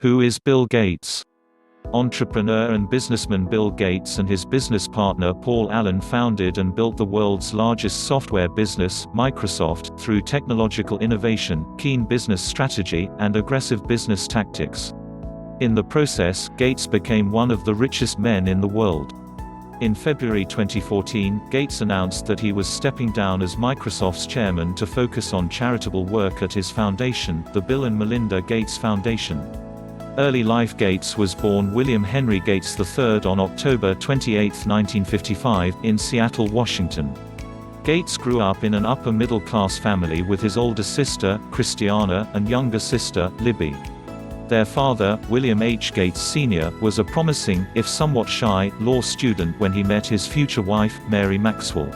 Who is Bill Gates? Entrepreneur and businessman Bill Gates and his business partner Paul Allen founded and built the world's largest software business, Microsoft, through technological innovation, keen business strategy, and aggressive business tactics. In the process, Gates became one of the richest men in the world. In February 2014, Gates announced that he was stepping down as Microsoft's chairman to focus on charitable work at his foundation, the Bill and Melinda Gates Foundation. Early life Gates was born William Henry Gates III on October 28, 1955, in Seattle, Washington. Gates grew up in an upper-middle-class family with his older sister, Christiana, and younger sister, Libby. Their father, William H. Gates Sr., was a promising, if somewhat shy, law student when he met his future wife, Mary Maxwell.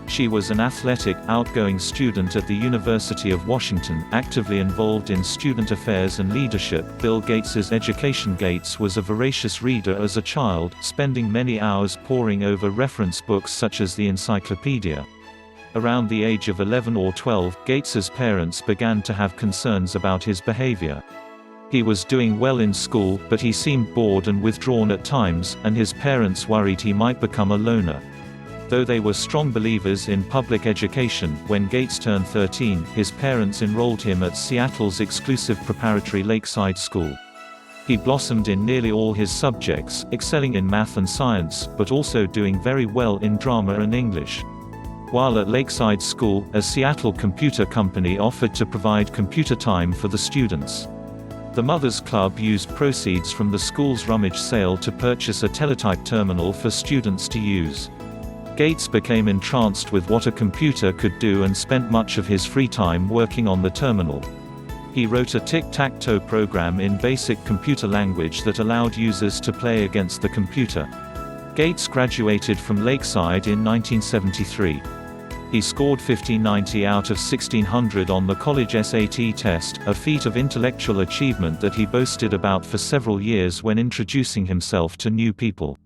She was an athletic, outgoing student at the University of Washington, actively involved in student affairs and leadership. Bill Gates's education. Gates was a voracious reader as a child, spending many hours poring over reference books such as the Encyclopedia. Around the age of 11 or 12, Gates's parents began to have concerns about his behavior. He was doing well in school, but he seemed bored and withdrawn at times, and his parents worried he might become a loner. Though they were strong believers in public education, when Gates turned 13, his parents enrolled him at Seattle's exclusive preparatory Lakeside School. He blossomed in nearly all his subjects, excelling in math and science, but also doing very well in drama and English. While at Lakeside School, a Seattle computer company offered to provide computer time for the students. The Mothers Club used proceeds from the school's rummage sale to purchase a teletype terminal for students to use. Gates became entranced with what a computer could do and spent much of his free time working on the terminal. He wrote a tic-tac-toe program in basic computer language that allowed users to play against the computer. Gates graduated from Lakeside in 1973. He scored 1590 out of 1600 on the college SAT test, a feat of intellectual achievement that he boasted about for several years when introducing himself to new people.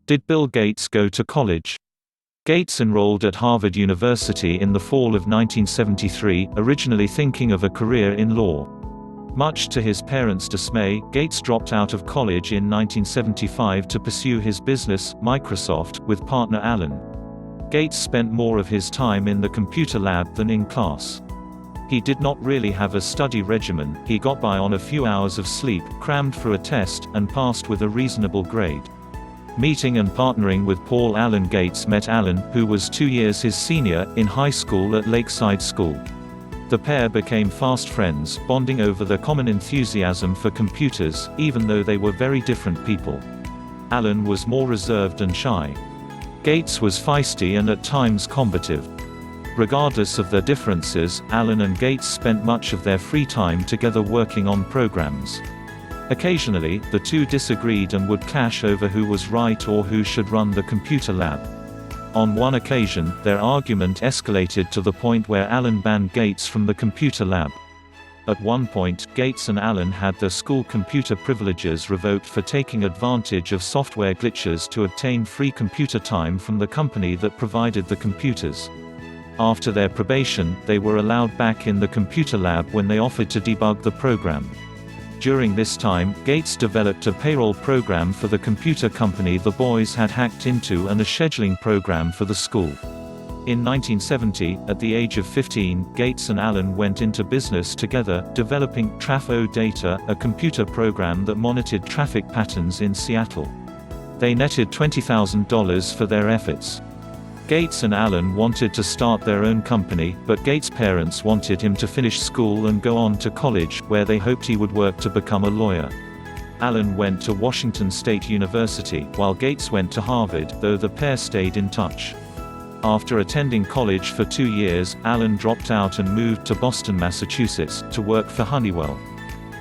Did Bill Gates go to college? Gates enrolled at Harvard University in the fall of 1973, originally thinking of a career in law. Much to his parents' dismay, Gates dropped out of college in 1975 to pursue his business, Microsoft, with partner Allen. Gates spent more of his time in the computer lab than in class. He did not really have a study regimen, he got by on a few hours of sleep, crammed for a test, and passed with a reasonable grade. Meeting and partnering with Paul Allen. Gates met Allen, who was 2 years his senior, in high school at Lakeside School. The pair became fast friends, bonding over their common enthusiasm for computers, even though they were very different people. Allen was more reserved and shy. Gates was feisty and at times combative. Regardless of their differences, Allen and Gates spent much of their free time together working on programs. Occasionally, the two disagreed and would clash over who was right or who should run the computer lab. On one occasion, their argument escalated to the point where Allen banned Gates from the computer lab. At one point, Gates and Allen had their school computer privileges revoked for taking advantage of software glitches to obtain free computer time from the company that provided the computers. After their probation, they were allowed back in the computer lab when they offered to debug the program. During this time, Gates developed a payroll program for the computer company the boys had hacked into and a scheduling program for the school. In 1970, at the age of 15, Gates and Allen went into business together, developing Traf-O-Data, a computer program that monitored traffic patterns in Seattle. They netted $20,000 for their efforts. Gates and Allen wanted to start their own company, but Gates' parents wanted him to finish school and go on to college, where they hoped he would work to become a lawyer. Allen went to Washington State University, while Gates went to Harvard, though the pair stayed in touch. After attending college for 2 years, Allen dropped out and moved to Boston, Massachusetts, to work for Honeywell.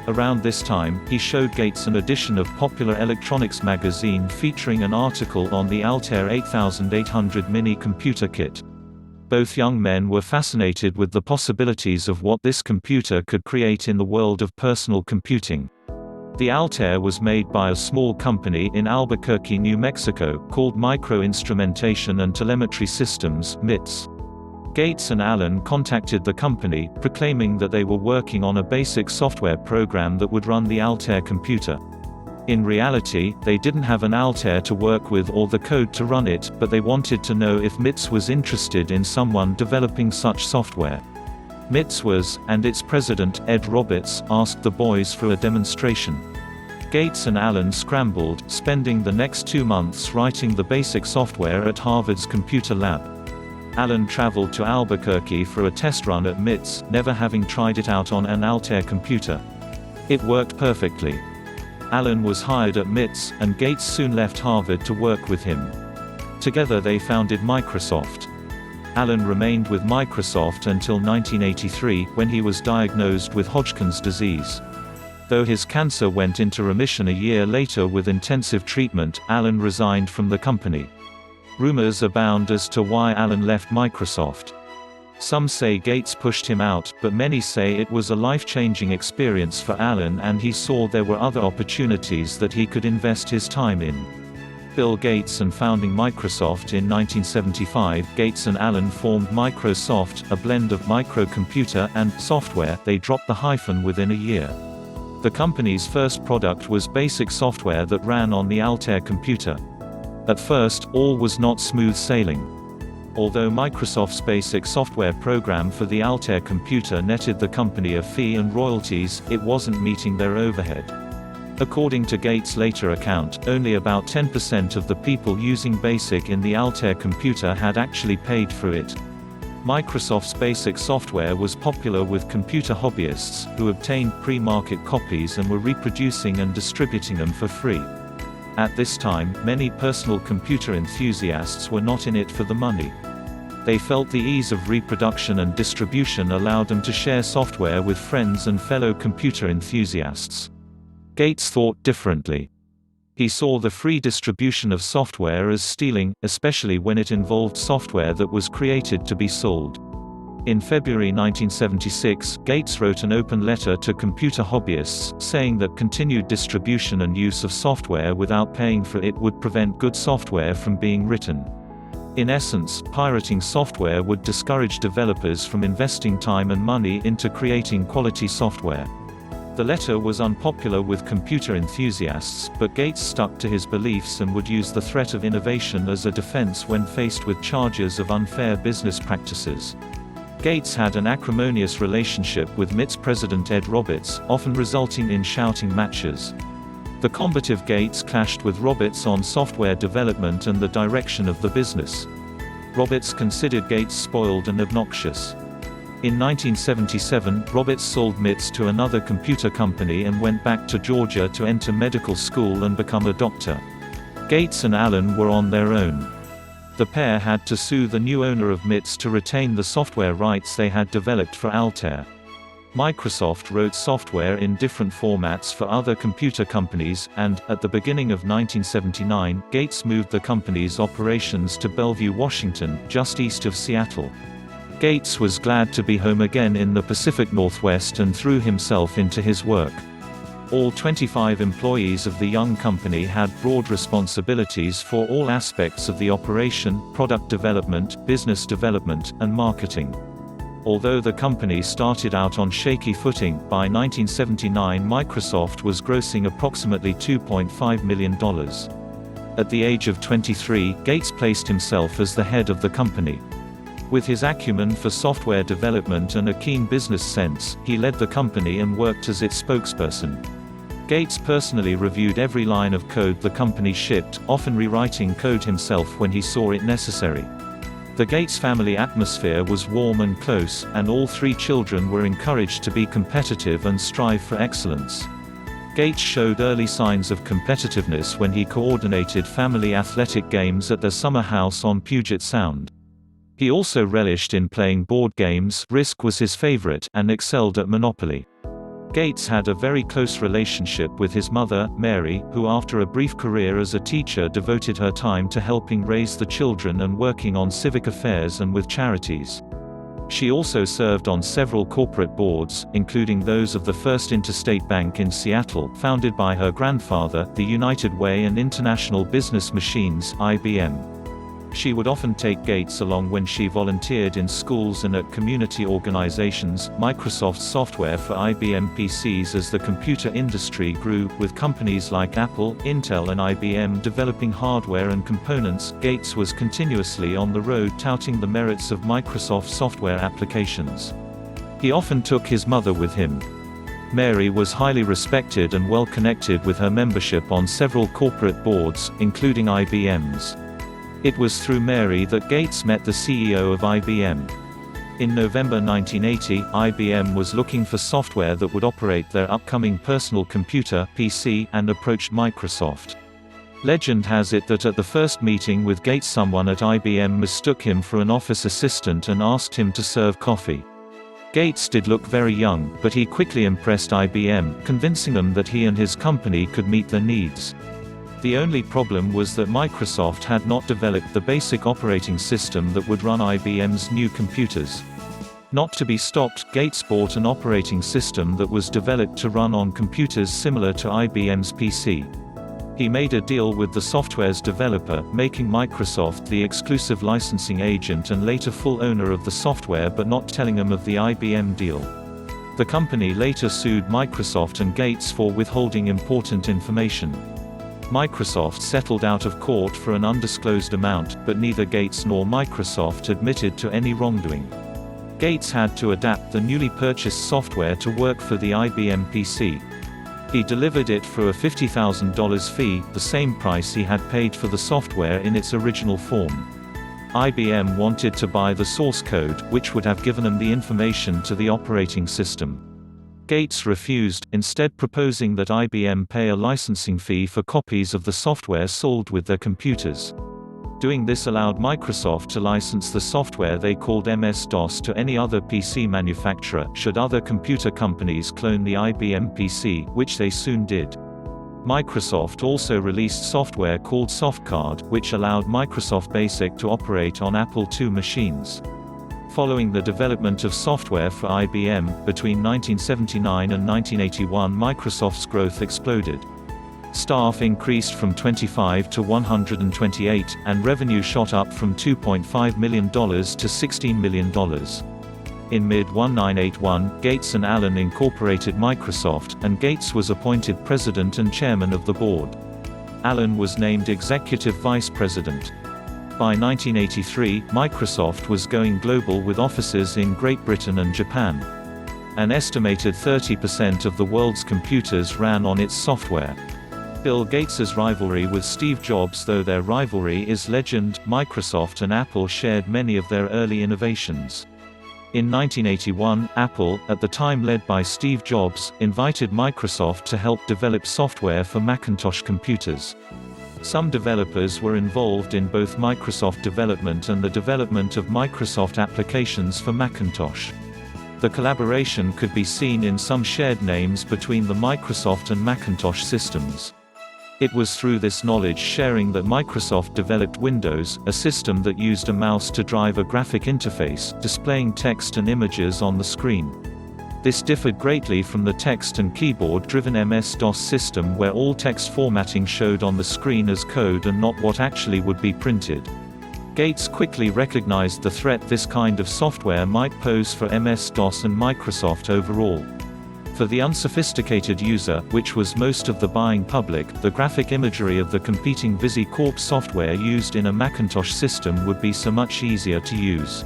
Around this time, he showed Gates an edition of Popular Electronics magazine featuring an article on the Altair 8800 mini computer kit. Both young men were fascinated with the possibilities of what this computer could create in the world of personal computing. The Altair was made by a small company in Albuquerque, New Mexico, called Micro Instrumentation and Telemetry Systems (MITS). Gates and Allen contacted the company, proclaiming that they were working on a basic software program that would run the Altair computer. In reality, they didn't have an Altair to work with or the code to run it, but they wanted to know if MITS was interested in someone developing such software. MITS was, and its president, Ed Roberts, asked the boys for a demonstration. Gates and Allen scrambled, spending the next 2 months writing the basic software at Harvard's computer lab. Allen traveled to Albuquerque for a test run at MITS, never having tried it out on an Altair computer. It worked perfectly. Allen was hired at MITS, and Gates soon left Harvard to work with him. Together they founded Microsoft. Allen remained with Microsoft until 1983, when he was diagnosed with Hodgkin's disease. Though his cancer went into remission a year later with intensive treatment, Allen resigned from the company. Rumors abound as to why Allen left Microsoft. Some say Gates pushed him out, but many say it was a life-changing experience for Allen and he saw there were other opportunities that he could invest his time in. Bill Gates and founding Microsoft in 1975, Gates and Allen formed Microsoft, a blend of microcomputer and software. They dropped the hyphen within a year. The company's first product was basic software that ran on the Altair computer. At first, all was not smooth sailing. Although Microsoft's basic software program for the Altair computer netted the company a fee and royalties, it wasn't meeting their overhead. According to Gates' later account, only about 10% of the people using BASIC in the Altair computer had actually paid for it. Microsoft's basic software was popular with computer hobbyists, who obtained pre-market copies and were reproducing and distributing them for free. At this time, many personal computer enthusiasts were not in it for the money. They felt the ease of reproduction and distribution allowed them to share software with friends and fellow computer enthusiasts. Gates thought differently. He saw the free distribution of software as stealing, especially when it involved software that was created to be sold. In February 1976, Gates wrote an open letter to computer hobbyists, saying that continued distribution and use of software without paying for it would prevent good software from being written. In essence, pirating software would discourage developers from investing time and money into creating quality software. The letter was unpopular with computer enthusiasts, but Gates stuck to his beliefs and would use the threat of innovation as a defense when faced with charges of unfair business practices. Gates had an acrimonious relationship with MITS president Ed Roberts, often resulting in shouting matches. The combative Gates clashed with Roberts on software development and the direction of the business. Roberts considered Gates spoiled and obnoxious. In 1977, Roberts sold MITS to another computer company and went back to Georgia to enter medical school and become a doctor. Gates and Allen were on their own. The pair had to sue the new owner of MITS to retain the software rights they had developed for Altair. Microsoft wrote software in different formats for other computer companies, and, at the beginning of 1979, Gates moved the company's operations to Bellevue, Washington, just east of Seattle. Gates was glad to be home again in the Pacific Northwest and threw himself into his work. All 25 employees of the young company had broad responsibilities for all aspects of the operation, product development, business development, and marketing. Although the company started out on shaky footing, by 1979 Microsoft was grossing approximately $2.5 million. At the age of 23, Gates placed himself as the head of the company. With his acumen for software development and a keen business sense, he led the company and worked as its spokesperson. Gates personally reviewed every line of code the company shipped, often rewriting code himself when he saw it necessary. The Gates family atmosphere was warm and close, and all three children were encouraged to be competitive and strive for excellence. Gates showed early signs of competitiveness when he coordinated family athletic games at their summer house on Puget Sound. He also relished in playing board games, Risk was his favorite, and excelled at Monopoly. Gates had a very close relationship with his mother, Mary, who after a brief career as a teacher devoted her time to helping raise the children and working on civic affairs and with charities. She also served on several corporate boards, including those of the First Interstate Bank in Seattle, founded by her grandfather, the United Way and International Business Machines (IBM). She would often take Gates along when she volunteered in schools and at community organizations. Microsoft's software for IBM PCs. As the computer industry grew, with companies like Apple, Intel and IBM developing hardware and components, Gates was continuously on the road touting the merits of Microsoft software applications. He often took his mother with him. Mary was highly respected and well connected with her membership on several corporate boards, including IBM's. It was through Mary that Gates met the CEO of IBM. In November 1980, IBM was looking for software that would operate their upcoming personal computer (PC) and approached Microsoft. Legend has it that at the first meeting with Gates, someone at IBM mistook him for an office assistant and asked him to serve coffee. Gates did look very young, but he quickly impressed IBM, convincing them that he and his company could meet their needs. The only problem was that Microsoft had not developed the basic operating system that would run IBM's new computers. Not to be stopped, Gates bought an operating system that was developed to run on computers similar to IBM's PC. He made a deal with the software's developer, making Microsoft the exclusive licensing agent and later full owner of the software, but not telling them of the IBM deal. The company later sued Microsoft and Gates for withholding important information. Microsoft settled out of court for an undisclosed amount, but neither Gates nor Microsoft admitted to any wrongdoing. Gates had to adapt the newly purchased software to work for the IBM PC. He delivered it for a $50,000 fee, the same price he had paid for the software in its original form. IBM wanted to buy the source code, which would have given them the information to the operating system. Gates refused, instead proposing that IBM pay a licensing fee for copies of the software sold with their computers. Doing this allowed Microsoft to license the software they called MS-DOS to any other PC manufacturer, should other computer companies clone the IBM PC, which they soon did. Microsoft also released software called SoftCard, which allowed Microsoft Basic to operate on Apple II machines. Following the development of software for IBM, between 1979 and 1981 Microsoft's growth exploded. Staff increased from 25 to 128, and revenue shot up from $2.5 million to $16 million. In mid-1981, Gates and Allen incorporated Microsoft, and Gates was appointed president and chairman of the board. Allen was named executive vice president. By 1983, Microsoft was going global with offices in Great Britain and Japan. An estimated 30% of the world's computers ran on its software. Bill Gates's rivalry with Steve Jobs. Though their rivalry is legend, Microsoft and Apple shared many of their early innovations. In 1981, Apple, at the time led by Steve Jobs, invited Microsoft to help develop software for Macintosh computers. Some developers were involved in both Microsoft development and the development of Microsoft applications for Macintosh. The collaboration could be seen in some shared names between the Microsoft and Macintosh systems. It was through this knowledge sharing that Microsoft developed Windows, a system that used a mouse to drive a graphic interface, displaying text and images on the screen. This differed greatly from the text and keyboard-driven MS-DOS system where all text formatting showed on the screen as code and not what actually would be printed. Gates quickly recognized the threat this kind of software might pose for MS-DOS and Microsoft overall. For the unsophisticated user, which was most of the buying public, the graphic imagery of the competing VisiCorp software used in a Macintosh system would be so much easier to use.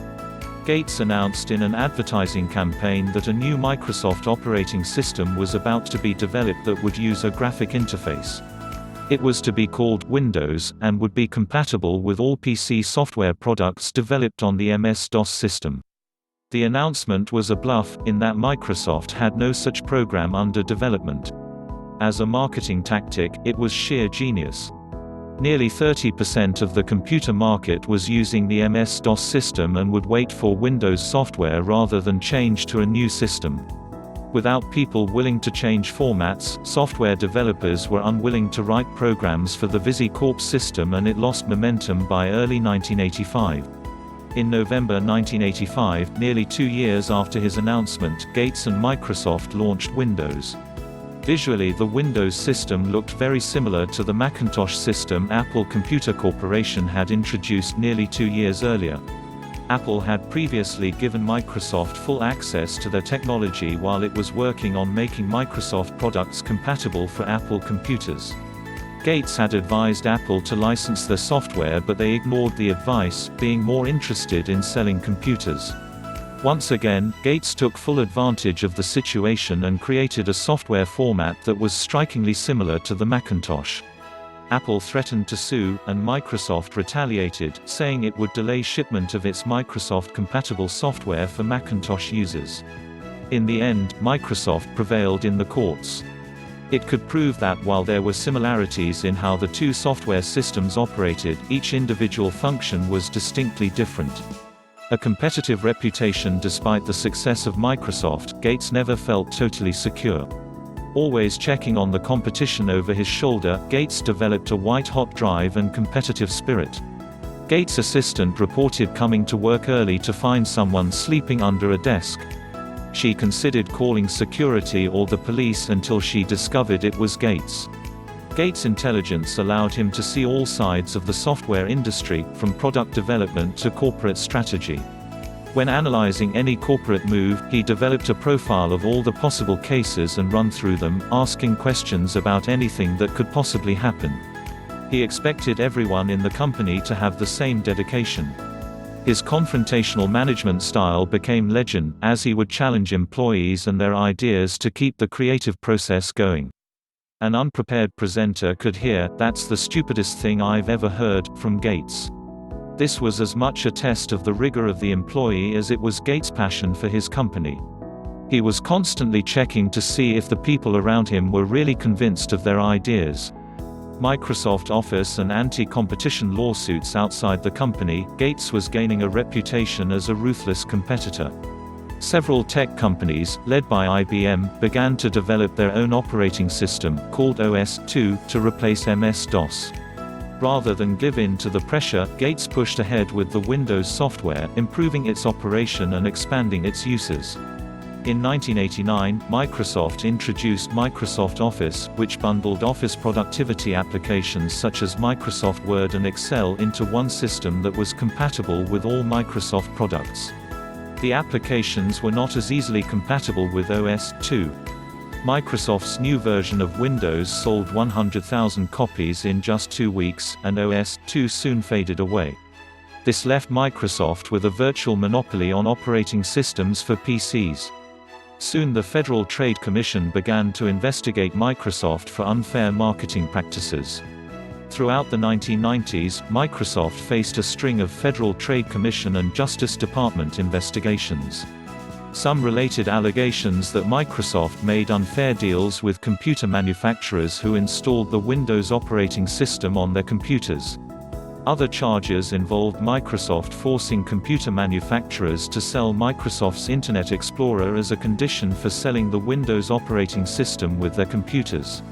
Gates announced in an advertising campaign that a new Microsoft operating system was about to be developed that would use a graphic interface. It was to be called Windows, and would be compatible with all PC software products developed on the MS-DOS system. The announcement was a bluff, in that Microsoft had no such program under development. As a marketing tactic, it was sheer genius. Nearly 30% of the computer market was using the MS-DOS system and would wait for Windows software rather than change to a new system. Without people willing to change formats, software developers were unwilling to write programs for the VisiCorp system, and it lost momentum by early 1985. In November 1985, nearly 2 years after his announcement, Gates and Microsoft launched Windows. Visually, the Windows system looked very similar to the Macintosh system Apple Computer Corporation had introduced nearly 2 years earlier. Apple had previously given Microsoft full access to their technology while it was working on making Microsoft products compatible for Apple computers. Gates had advised Apple to license their software, but they ignored the advice, being more interested in selling computers. Once again, Gates took full advantage of the situation and created a software format that was strikingly similar to the Macintosh. Apple threatened to sue, and Microsoft retaliated, saying it would delay shipment of its Microsoft-compatible software for Macintosh users. In the end, Microsoft prevailed in the courts. It could prove that while there were similarities in how the two software systems operated, each individual function was distinctly different. A competitive reputation despite the success of Microsoft, Gates never felt totally secure. Always checking on the competition over his shoulder, Gates developed a white-hot drive and competitive spirit. Gates' assistant reported coming to work early to find someone sleeping under a desk. She considered calling security or the police until she discovered it was Gates. Gates' intelligence allowed him to see all sides of the software industry, from product development to corporate strategy. When analyzing any corporate move, he developed a profile of all the possible cases and run through them, asking questions about anything that could possibly happen. He expected everyone in the company to have the same dedication. His confrontational management style became legend, as he would challenge employees and their ideas to keep the creative process going. An unprepared presenter could hear, "That's the stupidest thing I've ever heard," from Gates. This was as much a test of the rigor of the employee as it was Gates' passion for his company. He was constantly checking to see if the people around him were really convinced of their ideas. Microsoft Office and anti-competition lawsuits outside the company, Gates was gaining a reputation as a ruthless competitor. Several tech companies, led by IBM, began to develop their own operating system, called OS/2, to replace MS-DOS. Rather than give in to the pressure, Gates pushed ahead with the Windows software, improving its operation and expanding its uses. In 1989, Microsoft introduced Microsoft Office, which bundled office productivity applications such as Microsoft Word and Excel into one system that was compatible with all Microsoft products. The applications were not as easily compatible with OS/2. Microsoft's new version of Windows sold 100,000 copies in just 2 weeks, and OS/2 soon faded away. This left Microsoft with a virtual monopoly on operating systems for PCs. Soon the Federal Trade Commission began to investigate Microsoft for unfair marketing practices. Throughout the 1990s, Microsoft faced a string of Federal Trade Commission and Justice Department investigations. Some related allegations that Microsoft made unfair deals with computer manufacturers who installed the Windows operating system on their computers. Other charges involved Microsoft forcing computer manufacturers to sell Microsoft's Internet Explorer as a condition for selling the Windows operating system with their computers.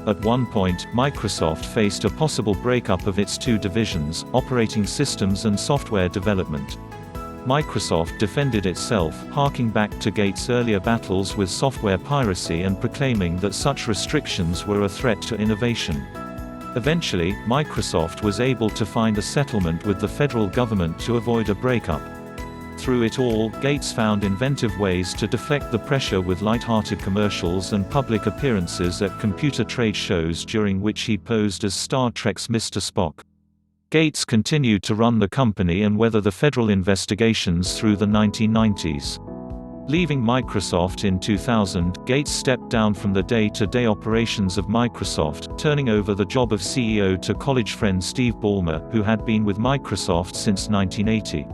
At one point, Microsoft faced a possible breakup of its two divisions, operating systems and software development. Microsoft defended itself, harking back to Gates' earlier battles with software piracy and proclaiming that such restrictions were a threat to innovation. Eventually, Microsoft was able to find a settlement with the federal government to avoid a breakup. Through it all, Gates found inventive ways to deflect the pressure with light-hearted commercials and public appearances at computer trade shows during which he posed as Star Trek's Mr. Spock. Gates continued to run the company and weather the federal investigations through the 1990s. Leaving Microsoft in 2000, Gates stepped down from the day-to-day operations of Microsoft, turning over the job of CEO to college friend Steve Ballmer, who had been with Microsoft since 1980.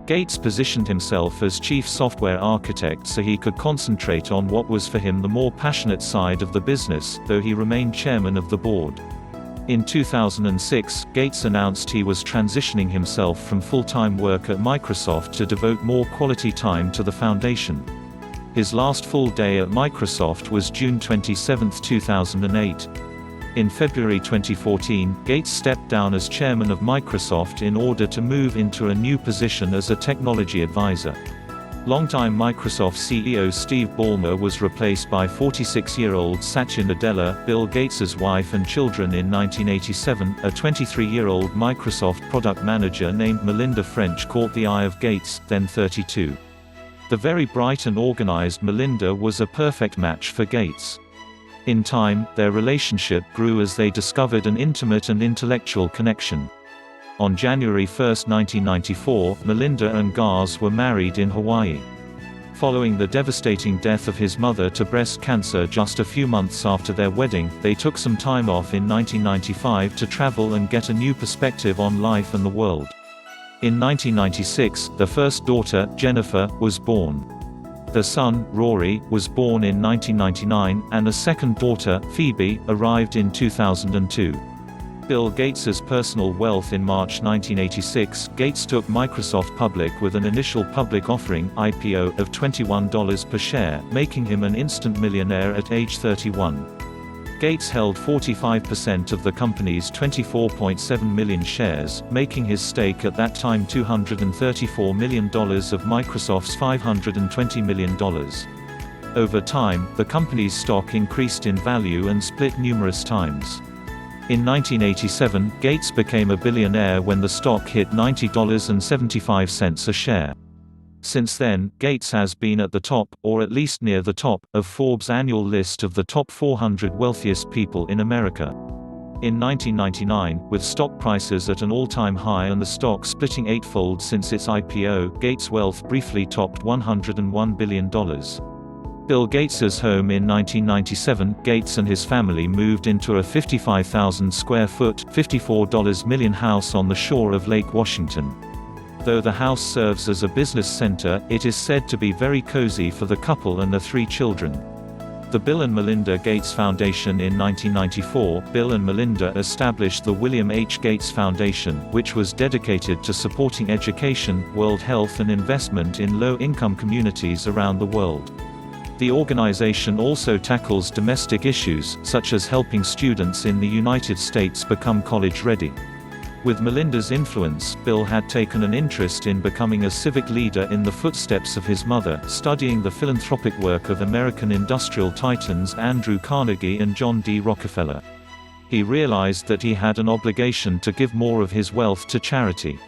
Gates positioned himself as chief software architect so he could concentrate on what was for him the more passionate side of the business, though he remained chairman of the board. In 2006, Gates announced he was transitioning himself from full-time work at Microsoft to devote more quality time to the foundation. His last full day at Microsoft was June 27, 2008. In February 2014, Gates stepped down as chairman of Microsoft in order to move into a new position as a technology advisor. Longtime Microsoft CEO Steve Ballmer was replaced by 46-year-old Satya Nadella, Bill Gates's wife and children in 1987. A 23-year-old Microsoft product manager named Melinda French caught the eye of Gates, then 32. The very bright and organized Melinda was a perfect match for Gates. In time, their relationship grew as they discovered an intimate and intellectual connection. On January 1, 1994, Melinda and Gars were married in Hawaii. Following the devastating death of his mother to breast cancer just a few months after their wedding, they took some time off in 1995 to travel and get a new perspective on life and the world. In 1996, their first daughter, Jennifer, was born. Their son, Rory, was born in 1999, and a second daughter, Phoebe, arrived in 2002. Bill Gates's personal wealth. In March 1986, Gates took Microsoft public with an initial public offering (IPO) of $21 per share, making him an instant millionaire at age 31. Gates held 45% of the company's 24.7 million shares, making his stake at that time $234 million of Microsoft's $520 million. Over time, the company's stock increased in value and split numerous times. In 1987, Gates became a billionaire when the stock hit $90.75 a share. Since then, Gates has been at the top, or at least near the top, of Forbes' annual list of the top 400 wealthiest people in America. In 1999, with stock prices at an all-time high and the stock splitting eightfold since its IPO, Gates' wealth briefly topped $101 billion. Bill Gates's home. In 1997, Gates and his family moved into a 55,000 square foot, $54 million house on the shore of Lake Washington. Though the house serves as a business center, it is said to be very cozy for the couple and their 3 children. The Bill and Melinda Gates Foundation. In 1994, Bill and Melinda established the William H. Gates Foundation, which was dedicated to supporting education, world health and investment in low-income communities around the world. The organization also tackles domestic issues, such as helping students in the United States become college-ready. With Melinda's influence, Bill had taken an interest in becoming a civic leader in the footsteps of his mother, studying the philanthropic work of American industrial titans Andrew Carnegie and John D. Rockefeller. He realized that he had an obligation to give more of his wealth to charity.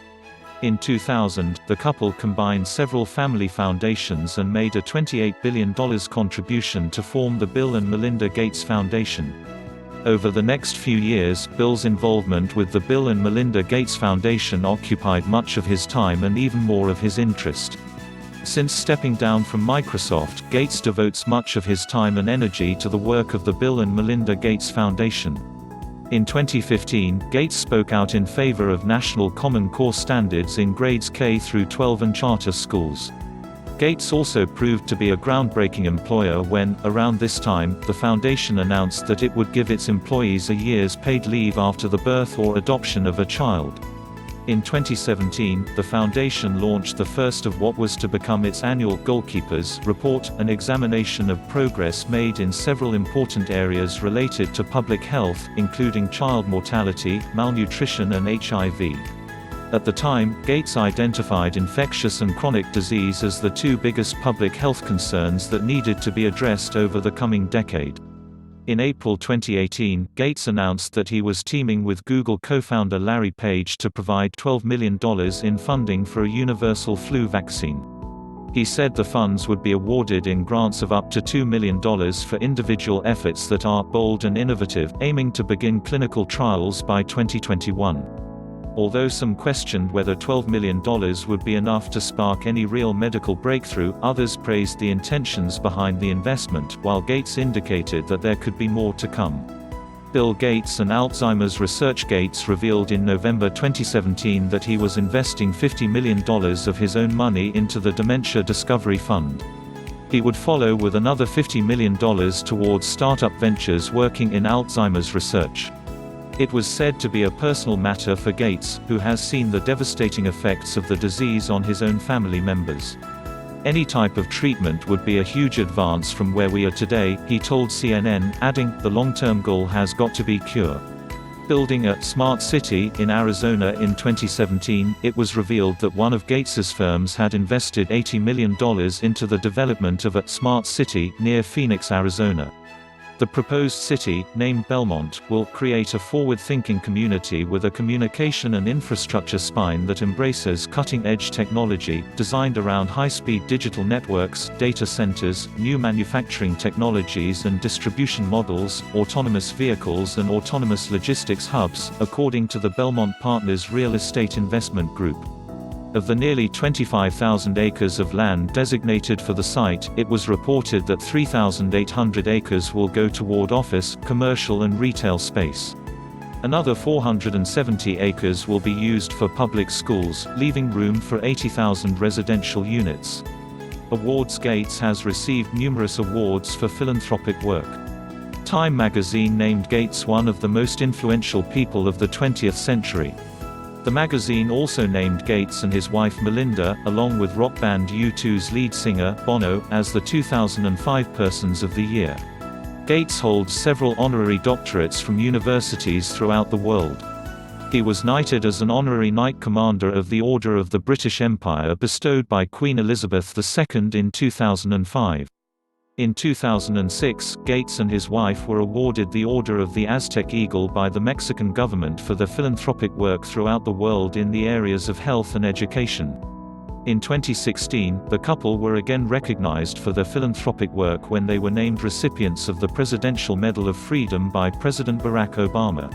In 2000, the couple combined several family foundations and made a $28 billion contribution to form the Bill and Melinda Gates Foundation. Over the next few years, Bill's involvement with the Bill and Melinda Gates Foundation occupied much of his time and even more of his interest. Since stepping down from Microsoft, Gates devotes much of his time and energy to the work of the Bill and Melinda Gates Foundation. In 2015, Gates spoke out in favor of National Common Core standards in grades K through 12 and charter schools. Gates also proved to be a groundbreaking employer when, around this time, the foundation announced that it would give its employees a year's paid leave after the birth or adoption of a child. In 2017, the foundation launched the first of what was to become its annual Goalkeepers Report, an examination of progress made in several important areas related to public health, including child mortality, malnutrition and HIV. At the time, Gates identified infectious and chronic disease as the 2 biggest public health concerns that needed to be addressed over the coming decade. In April 2018, Gates announced that he was teaming with Google co-founder Larry Page to provide $12 million in funding for a universal flu vaccine. He said the funds would be awarded in grants of up to $2 million for individual efforts that are bold and innovative, aiming to begin clinical trials by 2021. Although some questioned whether $12 million would be enough to spark any real medical breakthrough, others praised the intentions behind the investment, while Gates indicated that there could be more to come. Bill Gates and Alzheimer's research. Gates revealed in November 2017 that he was investing $50 million of his own money into the Dementia Discovery Fund. He would follow with another $50 million towards startup ventures working in Alzheimer's research. It was said to be a personal matter for Gates, who has seen the devastating effects of the disease on his own family members. Any type of treatment would be a huge advance from where we are today, he told CNN, adding, "The long-term goal has got to be cure." Building a «smart city» in Arizona in 2017, it was revealed that one of Gates's firms had invested $80 million into the development of a «smart city» near Phoenix, Arizona. The proposed city, named Belmont, will create a forward-thinking community with a communication and infrastructure spine that embraces cutting-edge technology, designed around high-speed digital networks, data centers, new manufacturing technologies and distribution models, autonomous vehicles and autonomous logistics hubs, according to the Belmont Partners Real Estate Investment Group. Of the nearly 25,000 acres of land designated for the site, it was reported that 3,800 acres will go toward office, commercial and retail space. Another 470 acres will be used for public schools, leaving room for 80,000 residential units. Awards. Gates has received numerous awards for philanthropic work. Time magazine named Gates one of the most influential people of the 20th century. The magazine also named Gates and his wife Melinda, along with rock band U2's lead singer, Bono, as the 2005 Persons of the Year. Gates holds several honorary doctorates from universities throughout the world. He was knighted as an honorary Knight Commander of the Order of the British Empire bestowed by Queen Elizabeth II in 2005. In 2006, Gates and his wife were awarded the Order of the Aztec Eagle by the Mexican government for their philanthropic work throughout the world in the areas of health and education. In 2016, the couple were again recognized for their philanthropic work when they were named recipients of the Presidential Medal of Freedom by President Barack Obama.